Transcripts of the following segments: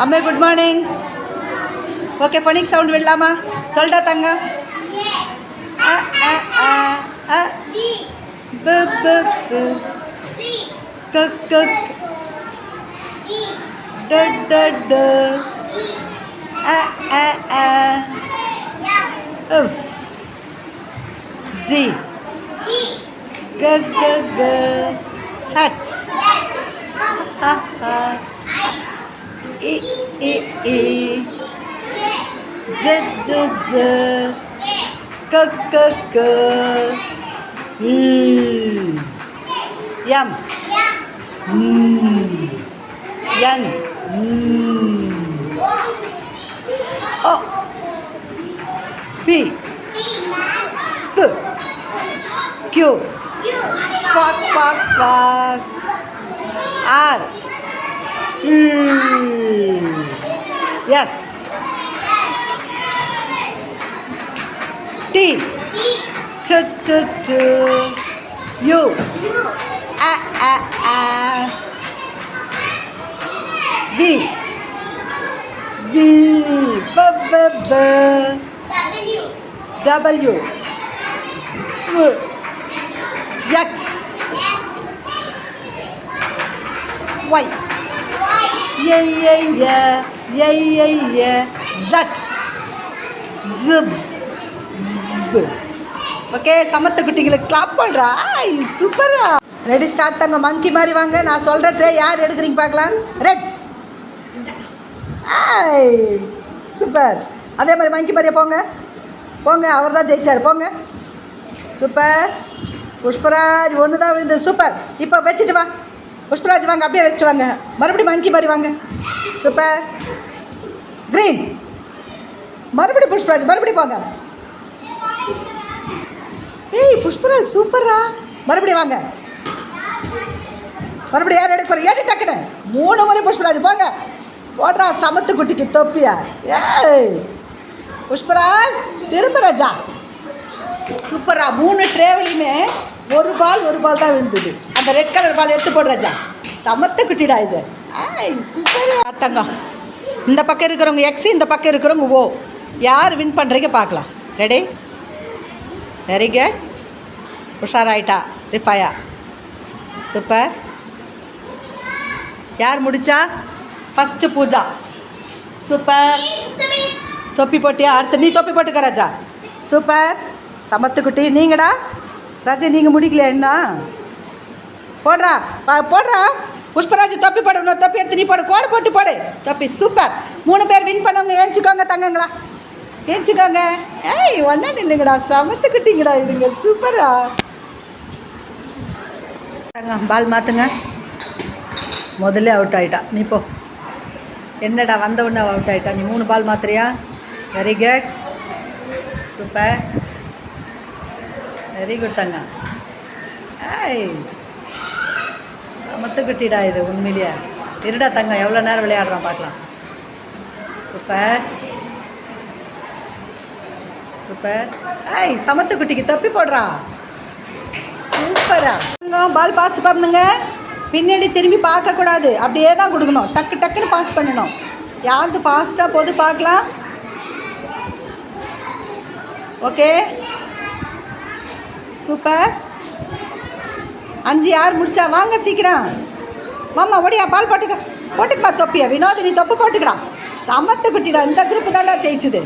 அம்மே good morning. Okay phonic sound விடலாமா? சொல்டா தங்க. அ அ அ அ ப ப ப க க ட ட ட அ அ அ உஃப் ஜி க க க ஹச் ஹ ஹ இ இ இ ஜ ஜ ஜ க க க யம் என் ஓ B P Q Quack quack quack R S T T T T U A A A V V B B B W X Y Z Zib Zb. Okay சமத்து குட்டிங்களுக்கு கிளாப் பண்ணுறா. சூப்பரா. ரெடி ஸ்டார்ட் தாங்க. மங்கி மாதிரி வாங்க. நான் சொல்கிற tray யார் எடுக்கிறீங்க பார்க்கலாம். ரெட். சூப்பர். அதே மாதிரி மங்கி மாதிரியே போங்க போங்க. அவர் தான் ஜெயிச்சார். போங்க. சூப்பர். புஷ்பராஜ் ஒன்று தான் விழுந்து. சூப்பர். இப்போ வச்சுட்டு வா புஷ்பராஜ். வாங்க அப்படியே வச்சுட்டு வாங்க. மறுபடியும் மங்கி மாதிரி வாங்க. சூப்பர். க்ரீன். மறுபடியும் புஷ்பராஜ். மறுபடியும் போங்க. ஏய் புஷ்பராஜ் சூப்பரா. மறுபடியும் வாங்க. மறுபடியும் யார் எடுக்க போகிற? ஏடி டக்குன்னு 3 முறை புஷ்பராஜ். போங்க. போடுறா சமத்து குட்டிக்கு தொப்பியா. ஏய் புஷ்பராஜ் திரும்ப ராஜா. சூப்பரா. 3 ட்ரேவலையுமே ஒரு பால் தான் விழுந்தது. அந்த ரெட் கலர் பால் எடுத்து போடு ராஜா. சமத்து குட்டிடா இது. சூப்பரா. தங்கம் இந்த பக்கம் இருக்கிறவங்க எக்ஸ், இந்த பக்கம் இருக்கிறவங்க ஓ. யார் வின் பண்ணுறீங்க பார்க்கலாம். ரெடி? Very good. உஷாராயிட்டா ரிஃபாயா. சூப்பர். யார் முடிச்சா? ஃபஸ்ட்டு பூஜா. சூப்பர். தொப்பி போட்டியா? அடுத்து நீ தொப்பி போட்டுக்க ராஜா. சூப்பர். சமத்துக்குட்டி நீங்கடா ராஜா. நீங்கள் முடிக்கலையா என்ன? போடுறா போடுறா. புஷ்பராஜ் தொப்பி போடணும். தொப்பி எடுத்து நீ போடு. கோடு போட்டு போடு தொப்பி. சூப்பர். 3 பேர் வின் பண்ணவங்க ஏஞ்சிக்கோங்க தங்கங்களா. ஏஞ்சிக்கோங்க. ஏய் ஒன்றும் இல்லைங்கடா. சமத்துக்குட்டிங்கடா இதுங்க. சூப்பரா. தங்க பால் மாற்றுங்க. முதல்ல அவுட் ஆகிட்டா. நீ போ. என்னடா வந்த உடனே அவுட் ஆகிட்டா. நீ 3 பால் மாத்துறியா? Very good. Super. Very good தங்க. ஏய் சமத்துக்குட்டிடா இது உண்மையிலேயே. இருடா தங்க எவ்வளோ நேரம் விளையாடுறான் பார்க்கலாம். Super super. ஏய் சமத்துக்குட்டிக்கு தொப்பி போடுறா. சூப்பரா. பால் பாஸ் பண்ணுங்க. பின்னாடி திரும்பி பார்க்கக்கூடாது. அப்படியே தான் கொடுக்கணும். டக்கு டக்குன்னு பாஸ் பண்ணணும். யாருக்கு ஃபாஸ்ட்டாக போது பார்க்கலாம். Okay super. 5 யார் முடிச்சா? வாங்க சீக்கிரம். மாமா ஓடியா பால் போட்டுக்கப்பா தொப்பியா. வினோதினி தொப்பு போட்டுக்கடா. சமத்து குட்டிடா. இந்த குரூப்பு தான்டா ஜெயிச்சுது.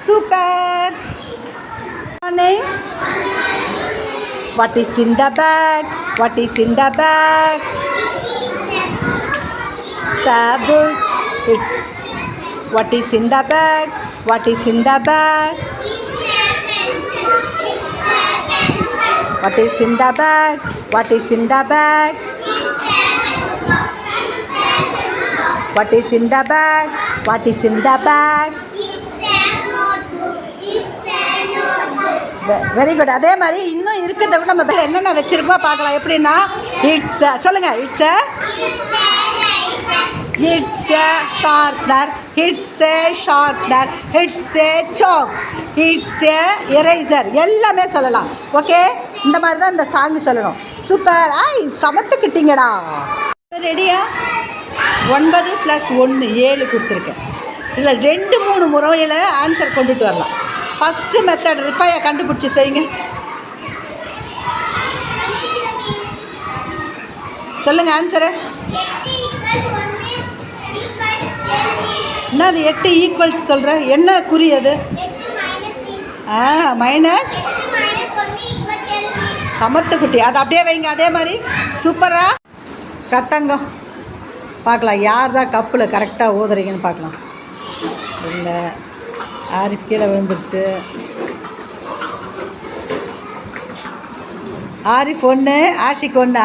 Super. What is in the bag? What is in the bag? Sabu. What is in the bag? What is in the bag? What is in the bag? What is in the bag? What is in the bag? What is in the bag? Very good. அதே மாதிரி இன்னும் இருக்கிறத விட நம்ம பேர் என்னென்ன வச்சுருக்கோம் பார்க்கலாம். எப்படின்னா இட்ஸ் சொல்லுங்கள். It's a sharpener. It's a sharpener. It's a chalk. It's a eraser. எல்லாமே சொல்லலாம். ஓகே இந்த மாதிரி தான் இந்த சாங் சொல்லணும். சூப்பர். சமத்துக்கிட்டீங்கடா. ரெடியா? 9 + 1 7 கொடுத்துருக்கேன். இதில் 2 3 முறையில் ஆன்சர் கொண்டுட்டு வரலாம். ஃபஸ்ட்டு மெத்தட் ரிஃபையை கண்டுபிடிச்சி செய்யுங்க. சொல்லுங்கள் ஆன்சரு. என்ன அது 8 ஈக்குவல் சொல்கிறேன், என்ன குறி அது? மைனஸ் சமத்துக்குட்டி, அது அப்படியே வைங்க. அதே மாதிரி சூப்பராக ஸ்டார்ட் பார்க்கலாம். யார் தான் கப்பில் கரெக்டாக ஊதுறீங்கன்னு பார்க்கலாம். இல்லை, ஆரிஃப் கீழே விழுந்துருச்சு. ஆரிஃப் 1, ஆஷிக் 1.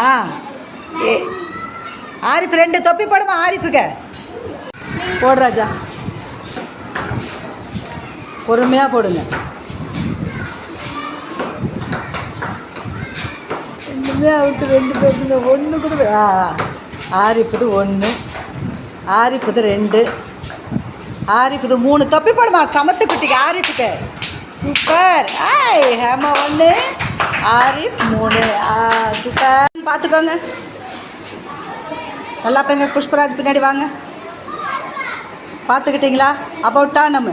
ஆரிஃப் 2 தொப்பி போடுமா ஆரிஃபுக்கு? போடுறாஜா, பொறுமையாக போடுங்க. ரெண்டுமே அவுட்டு, 2 பேர்த்துங்க 1 கூட. ஆரிஃபுது 1, ஆரிஃபுது 2, ஆரிஃபுது 3. தொப்பி போடுமா சமத்துக்குட்டிக்கு ஆரிஃபுக்கு. சூப்பர். ஹேமா 1, ஆரிஃப் 3. சூப்பர். பார்த்துக்கோங்க நல்லா. பாருங்க, புஷ்பராஜ் பின்னாடி வாங்க. பார்த்துக்கிட்டிங்களா? அபவுட்டா நம்ம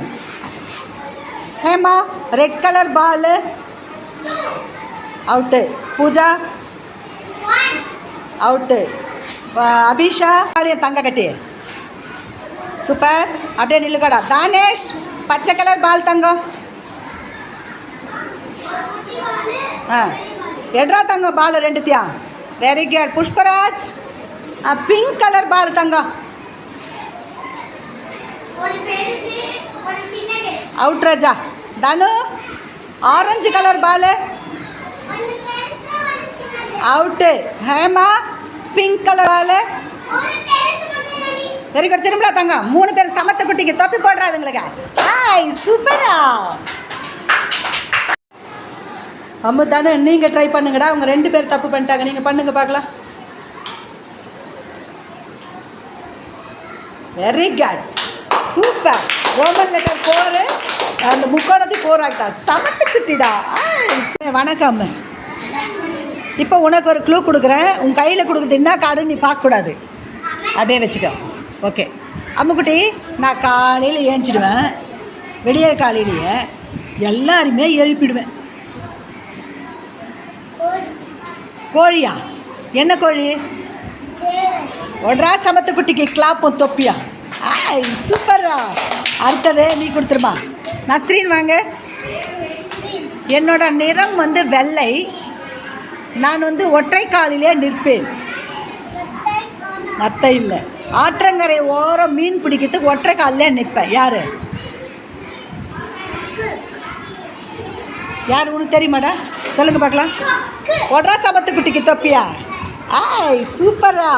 Hema red colour ball out. Pooja out. Abisha தங்க கட்டி. சூப்பர். அப்படியே நில்லுக்கடா. தானேஷ் பச்சை கலர் பால் தங்கம். எட்ரா தங்கம் ball 2 very good. Pushparaj pink colour ball தங்கம். அவுட் ராஜா. Tanu orange colour ball out. Hema pink colour ball. Very good. திரும்பலாம் தங்கம். 3 பேர் சமத்த குட்டிக்கு தொப்பி போடுறாதுங்களுக்கு. சூப்பரா. அம்மு தானே, நீங்கள் ட்ரை பண்ணுங்கடா. அவங்க 2 பேர் தப்பு பண்ணிட்டாங்க. நீங்கள் பண்ணுங்க பார்க்கலாம். Very good. Super. Roman letter 4, அந்த முக்கோணத்துக்கு 4 ஆகிட்டா. சமத்துக்கிட்டிடா. வணக்கம். இப்போ உனக்கு ஒரு க்ளூ கொடுக்குறேன். உன் கையில் கொடுக்குறது என்ன கார்டுன்னு நீ பார்க்கக்கூடாது. அப்படியே வச்சுக்க. ஓகே அம்முக்குட்டி, நான் காலையில் ஏஞ்சிடுவேன். விடியற காலையிலேயே எல்லாருமே எழுப்பிடுவேன். கோழியா? என்ன கோழி? ஒன்றா சமத்துக்குட்டிக்கு கிளாப்பும் தொப்பியா. சூப்பரா. அடுத்தது நீ கொடுத்துருமா. நஸ்ரீன் வாங்க. என்னோட நிறம் வெள்ளை. நான் ஒற்றை காலிலே நிற்பேன். மத்த இல்லை. ஆற்றங்கரை ஓரம் மீன் பிடிக்கிறதுக்கு ஒற்றை காலிலே நிற்பேன். யாரு யார் உனக்கு தெரியுமாடா? சொல்லுங்க பார்க்கலாம். ஒன்றா சமத்துக்குட்டிக்கு தொப்பியா. சூப்பரா.